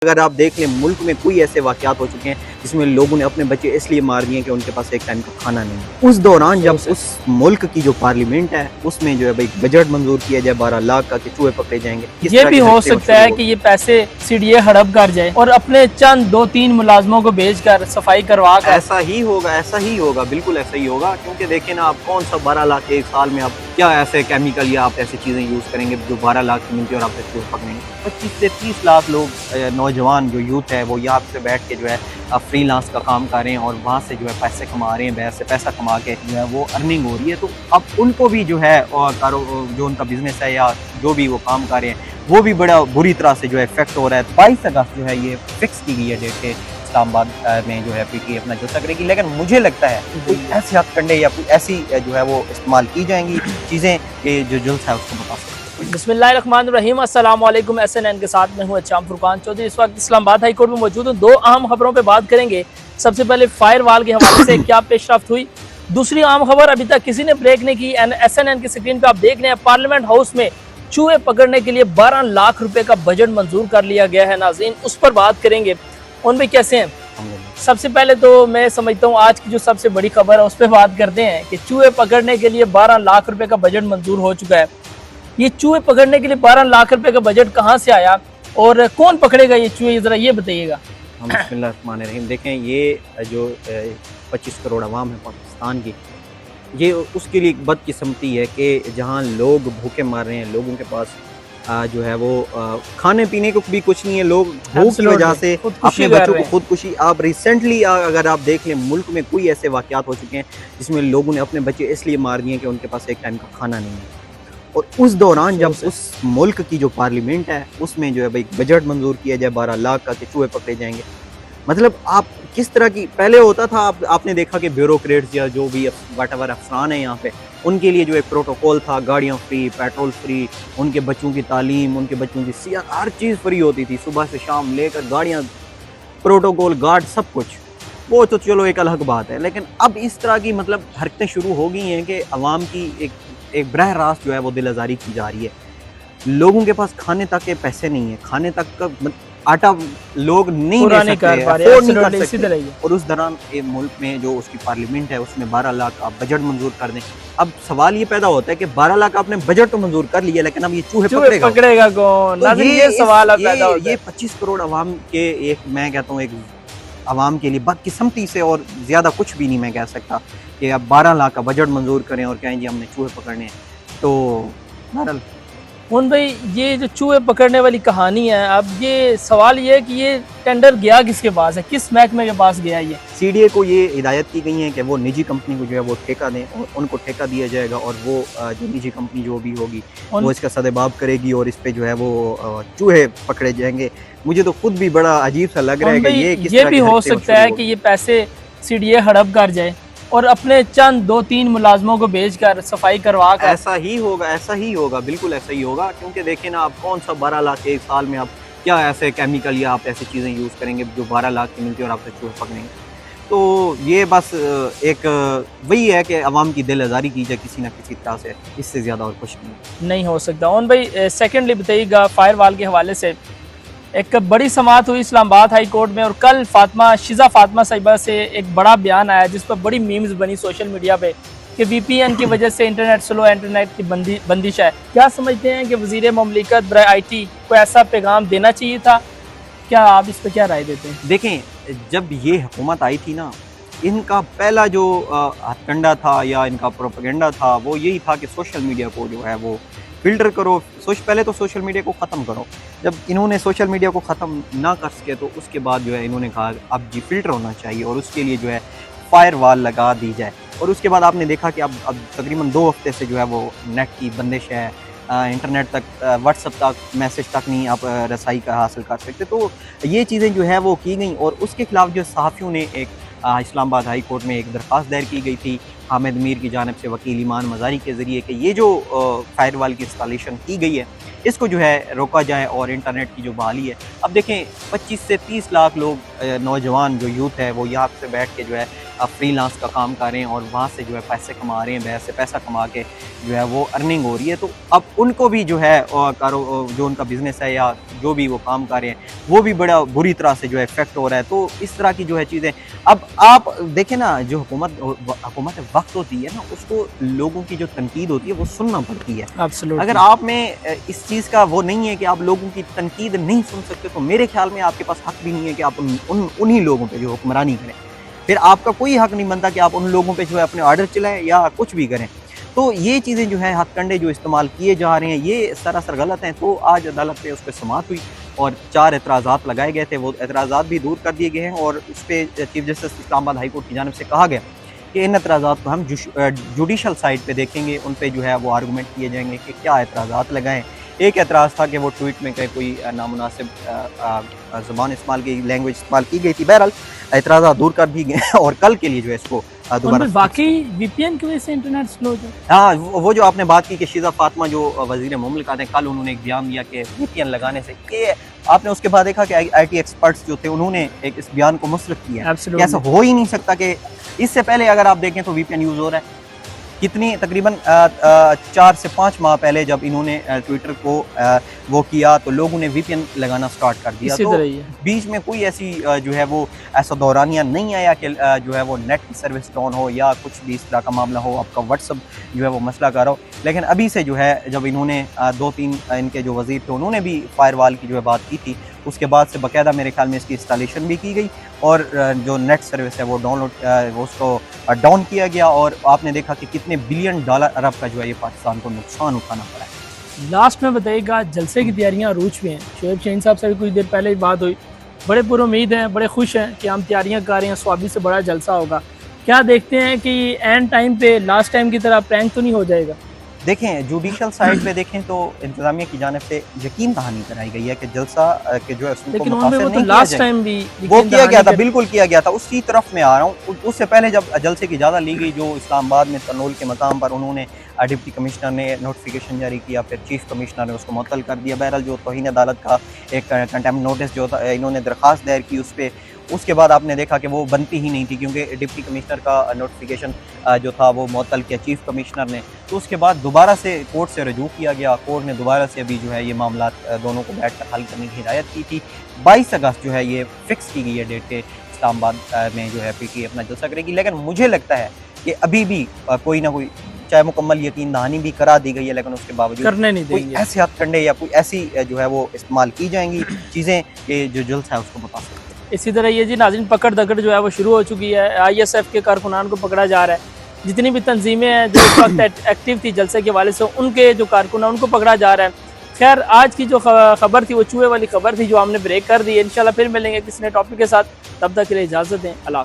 अगर आप देख लें मुल्क में कोई ऐसे वाक़यात हो चुके हैं जिसमें लोगों ने अपने बच्चे इसलिए मार दिए कि उनके पास एक टाइम का खाना नहीं है। उस दौरान जब उस मुल्क की जो पार्लियामेंट है उसमें जो है भाई बजट मंजूर किया जाए 12 लाख का कि चूहे पकड़े जाएंगे। ये भी हो सकता है कि ये पैसे सीडीए हड़प कर जाए और अपने चंद 2-3 मुलाजमों को भेजकर सफाई करवा कर। ऐसा ही होगा, बिल्कुल ऐसा ही होगा। क्योंकि देखें ना, आप कौन सा 12 लाख के एक साल में आप क्या ऐसे केमिकल या आप ऐसी चीज़ें यूज़ करेंगे जो 12 लाख की मिलती है और आप चूहे पकड़ेंगे। 25 से 30 लाख लोग नौजवान जो यूथ है वो यहाँ पे बैठ के जो है फ्रीलांस का काम कर रहे हैं और वहाँ से जो है पैसे कमा रहे हैं, वैसे पैसा कमा के जो है वो अर्निंग हो रही है। तो अब उनको भी जो है और जो उनका बिजनेस है या जो भी वो काम कर रहे हैं वो भी बड़ा बुरी तरह से जो है इफेक्ट हो रहा है। 22 अगस्त जो है ये फिक्स की गई है डेट के इस्लामाबाद में जो है पीटी अपना जलसा करेगी। लेकिन मुझे लगता है कोई ऐसे हथकंडे या कोई ऐसी जो है वो इस्तेमाल की जाएंगी चीज़ें कि जो जलसा है उसको बता सकते। बिस्मिल्लाहिर्रहमानिर्रहीम, अस्सलाम वालेकुम। SNN के साथ मैं हूँ अच्छा फुरकान चौधरी। इस वक्त इस्लामाबाद हाई कोर्ट में मौजूद हूँ। 2 अहम खबरों पे बात करेंगे। सबसे पहले फायर वाल के हवाले से क्या पेशरफ्त हुई। दूसरी अहम खबर अभी तक किसी ने ब्रेक नहीं की। SNN की स्क्रीन पे आप देख रहे हैं पार्लियामेंट हाउस में चूहे पकड़ने के लिए 12 लाख रुपए का बजट मंजूर कर लिया गया है। नाज़रीन, उस पर बात करेंगे। उन भी कैसे हैं? सबसे पहले तो मैं समझता हूँ आज की जो सबसे बड़ी खबर है उस पर बात करते हैं कि चूहे पकड़ने के लिए 12 लाख रुपए का बजट मंजूर हो चुका है। ये चूहे पकड़ने के लिए 12 लाख रुपए का बजट कहाँ से आया और कौन पकड़ेगा ये चूहे, जरा ये बताइएगा। बिस्मिल्लाहिर्रहमानिर्रहीम। देखें, ये जो 25 करोड़ आवाम है पाकिस्तान की, ये उसके लिए बदकिस्मती है कि जहाँ लोग भूखे मर रहे हैं, लोगों के पास जो है वो खाने पीने को भी कुछ नहीं है, लोग भूख की वजह से अपने बच्चों को खुदकुशी। आप रिसेंटली अगर आप देख लें मुल्क में कोई ऐसे वाक़यात हो चुके हैं जिसमें लोगों ने अपने बच्चे इसलिए मार दिए कि उनके पास एक टाइम का खाना नहीं है। और उस दौरान जब उस मुल्क की जो पार्लियामेंट है उसमें जो है भाई बजट मंजूर किया जाए 12 लाख का कि चूहे पकड़े जाएंगे। मतलब आप किस तरह की पहले होता था, आपने देखा कि ब्यूरोक्रेट्स या जो भी वटेवर अफसरान है यहाँ पे, उनके लिए जो एक प्रोटोकॉल था, गाड़ियाँ फ्री, पेट्रोल फ्री, उनके बच्चों की तालीम, उनके बच्चों की सियात, हर चीज़ फ्री होती थी। सुबह से शाम लेकर गाड़ियाँ, प्रोटोकॉल, गार्ड, सब कुछ। वो तो चलो एक अलग बात है। लेकिन अब इस तरह की मतलब हरकतें शुरू हो गई हैं कि अवाम की एक बरह रास्त जो है वो दिल आज़ारी की जा रही है। लोगों के पास खाने तक के पैसे नहीं है, खाने तक का आटा लोग नहीं ले सकते, अफोर्ड नहीं कर सकते। और उस दौरान मुल्क में जो उसकी पार्लियामेंट है उसमें 12 लाख आप बजट मंजूर कर दें। अब सवाल ये पैदा होता है कि 12 लाख आपने बजट तो मंजूर कर लिया, लेकिन अब ये चूहे पकड़ेगा कौन? तो ये सवाल पैदा होता है। ये 25 करोड़ अवाम के एक, मैं कहता हूँ, एक अवाम के लिए बदकिस्मती से और ज़्यादा कुछ भी नहीं मैं कह सकता कि आप 12 लाख का बजट मंजूर करें और कहें जी हमने चूहे पकड़ने हैं। तो बहरहाल उन भाई, ये जो चूहे पकड़ने वाली कहानी है, अब ये सवाल ये है कि ये टेंडर गया किसके पास है, किस महकमे के पास गया? ये सीडीए को ये हिदायत की गई है कि वो निजी कंपनी को जो है वो ठेका दें और उनको ठेका दिया जाएगा और वो जो निजी कंपनी जो भी होगी वो इसका सदेबाब करेगी और इस पे जो है वो चूहे पकड़े जाएंगे। मुझे तो खुद भी बड़ा अजीब सा लग रहा है कि ये भी हो सकता है कि ये पैसे सीडीए हड़प कर जाए और अपने चंद 2-3 मुलाजमों को भेजकर सफाई करवा कर। ऐसा ही होगा, बिल्कुल ऐसा ही होगा। क्योंकि देखें ना, आप कौन सा 12 लाख के एक साल में आप क्या ऐसे केमिकल या आप ऐसी चीज़ें यूज़ करेंगे जो 12 लाख की मिलती है और आप चूहे पकड़ेंगे। तो ये बस एक वही है कि अवाम की दिल आज़ारी की जाए किसी न किसी तरह से, इससे ज़्यादा और कुछ नहीं हो सकता। और भाई सेकेंडली बताइएगा, फायर वाल के हवाले से एक बड़ी समाअत हुई इस्लामाबाद हाई कोर्ट में और कल शिजा फातिमा साहिबा से एक बड़ा बयान आया जिस पर बड़ी मीम्स बनी सोशल मीडिया पे कि VPN की वजह से इंटरनेट स्लो, इंटरनेट की बंदिश है। क्या समझते हैं कि वज़ीर ममलिकत बराए IT को ऐसा पैगाम देना चाहिए था? क्या आप इस पर क्या राय देते हैं? देखें, जब ये हुकूमत आई थी ना, इनका पहला जो हथकंडा था या इनका प्रोपेगेंडा था वो यही था कि सोशल मीडिया को जो है वो फिल्टर करो। पहले तो सोशल मीडिया को ख़त्म करो। जब इन्होंने सोशल मीडिया को ख़त्म ना कर सके तो उसके बाद जो है इन्होंने कहा अब जी फिल्टर होना चाहिए और उसके लिए जो है फायर वाल लगा दी जाए। और उसके बाद आपने देखा कि अब तकरीबन 2 हफ्ते से जो है वो नेट की बंदिश है, इंटरनेट तक, व्हाट्सएप तक, मैसेज तक नहीं आप रसाई का हासिल कर सकते। तो ये चीज़ें जो है वो की गई और उसके खिलाफ जो सहाफ़ियों ने एक इस्लामाबाद हाई कोर्ट में एक दरख्वास्त दायर की गई थी हामिद मीर की जानिब से वकील ईमान मज़ारी के ज़रिए कि ये जो फायर वाल की इंस्टॉलेशन की गई है इसको जो है रोका जाए और इंटरनेट की जो बहाली है। अब देखें, 25 से 30 लाख लोग नौजवान जो यूथ है वो यहाँ से बैठ के जो है फ्रीलांस का काम कर रहे हैं और वहाँ से जो है पैसे कमा रहे हैं, वैसे पैसा कमा के जो है वो अर्निंग हो रही है। तो अब उनको भी जो है जो उनका बिज़नेस है या जो भी वो काम कर रहे हैं वो भी बड़ा बुरी तरह से जो है इफेक्ट हो रहा है। तो इस तरह की जो है चीज़ें, अब आप देखें ना, जो हुकूमत वक्त होती है ना, उसको लोगों की जो तनकीद होती है वो सुनना पड़ती है। एब्सोल्युटली। अगर आप में इस चीज़ का वो नहीं है कि आप लोगों की तनकीद नहीं सुन सकते, तो मेरे ख्याल में आपके पास हक भी नहीं है कि आप उन्हीं लोगों पे जो हुक्मरानी करें। फिर आपका कोई हक नहीं बनता कि आप उन लोगों पे जो है अपने ऑर्डर चलाएं या कुछ भी करें। तो ये चीज़ें जो है हथकंडे जो इस्तेमाल किए जा रहे हैं ये सरासर गलत हैं। तो आज अदालत पे उस पर समाअत हुई और 4 एतराज़ात लगाए गए थे, वो एतराज़ात भी दूर कर दिए गए हैं और उस पर chief justice Islamabad high court की जानिब से कहा गया कि इन एतराज़ात को हम जुडिशल साइड पे देखेंगे, उन पे जो है वो आर्गूमेंट किए जाएंगे कि क्या एतराज़ात लगाएं। एक एतराज़ था कि वो ट्वीट में कोई नामुनासिब ज़बान इस्तेमाल की, लैंग्वेज इस्तेमाल की गई थी। बहरहाल एतराज़ात दूर कर दी गए और कल के लिए जो है इसको दोबारा वाकई वीपीएन की वजह से इंटरनेट स्लो हो जाए। हाँ, वो जो आपने बात की कि शीज़ा फातिमा जो वज़ीर मुमलिकत हैं, कल उन्होंने एक बयान दिया कि वीपीएन लगाने से, ये आपने उसके बाद देखा कि आईटी एक्सपर्ट्स जो थे उन्होंने एक इस बयान को मुस्तरद किया कि ऐसा हो ही नहीं सकता। कि इससे पहले अगर आप देखें तो वीपीएन यूज़ हो रहा है कितनी, तकरीबन 4 से 5 माह पहले जब इन्होंने ट्विटर को वो किया तो लोगों ने वीपीएन लगाना स्टार्ट कर दिया। तो बीच में कोई ऐसी जो है वो ऐसा दौरानिया नहीं आया कि जो है वो नेट की सर्विस डाउन हो या कुछ भी इस तरह का मामला हो, आपका व्हाट्सअप जो है वो मसला कर रहा हो। लेकिन अभी से जो है जब इन्होंने 2-3 इनके जो वज़ीर थे उन्होंने भी फायरवॉल की जो है बात की थी, उसके बाद से बाकायदा मेरे ख्याल में इसकी इंस्टॉलेशन भी की गई और जो नेट सर्विस है वो उसको डाउन किया गया और आपने देखा कि कितने बिलियन डॉलर अरब का जो है ये पाकिस्तान को नुकसान उठाना पड़ा है। लास्ट में बताइएगा, जलसे की तैयारियां अरूज में हैं। शोएब शाहीन साहब से भी कुछ देर पहले ही बात हुई, बड़े पुरुमीद हैं, बड़े खुश हैं कि हम तैयारियां कर रहे हैं, स्वाबी से बड़ा जलसा होगा। क्या देखते हैं कि एंड टाइम पे लास्ट टाइम की तरह प्रैंक तो नहीं हो जाएगा? देखें, जुडिशल साइड पे देखें तो इंतजामिया की जानिब से यकीन दहानी कराई गई है कि जलसा के जो है लेकिन उनमें वो तो लास्ट टाइम भी वो किया गया था, बिल्कुल किया गया था। उसी तरफ में आ रहा हूँ, उससे पहले जब जलसे की इजाज़त ली गई, जो इस्लामाबाद में तनोल के मकाम पर उन्होंने डिप्टी कमिश्नर ने नोटिफिकेशन जारी किया, फिर चीफ कमिश्नर ने उसको मुअत्तल कर दिया। बहरहाल जो तौहीन अदालत का एक कंटेम्प्ट नोटिस जो था इन्होंने दरख्वास्त दायर की उस पर, उसके बाद आपने देखा कि वो बनती ही नहीं थी क्योंकि डिप्टी कमिश्नर का नोटिफिकेशन जो था वो मुअत्तल किया चीफ कमिश्नर ने। तो उसके बाद दोबारा से कोर्ट से रजू किया गया, कोर्ट ने दोबारा से अभी जो है ये मामला दोनों को बैठ कर हल करने की हिदायत की थी। 22 अगस्त जो है ये फिक्स की गई है डेट के, इस्लामाबाद में जो है पीटी अपना जलसा करेगी। लेकिन मुझे लगता है कि अभी भी कोई ना कोई, चाहे मुकम्मल यकीन दहानी भी करा दी गई है, लेकिन उसके बावजूद करने नहीं कोई ऐसे हथकंडे या कोई ऐसी जो है वो इस्तेमाल की जाएंगी चीज़ें कि जो जलसा है उसको बता सकते हैं। इसी तरह ये जी नाज़रीन, पकड़ दकड़ जो है वो शुरू हो चुकी है। आईएसएफ के कारकुनान को पकड़ा जा रहा है। जितनी भी तंजीमें हैं जो इस वक्त एक्टिव थी जलसे के हवाले से, उनके जो कारकुन हैं उनको पकड़ा जा रहा है। खैर, आज की जो खबर थी वो चूहे वाली खबर थी जो हमने ब्रेक कर दी है। इंशाल्लाह फिर मिलेंगे किसी नए टॉपिक के साथ, तब तक के लिए इजाज़त दें। अल्लाह।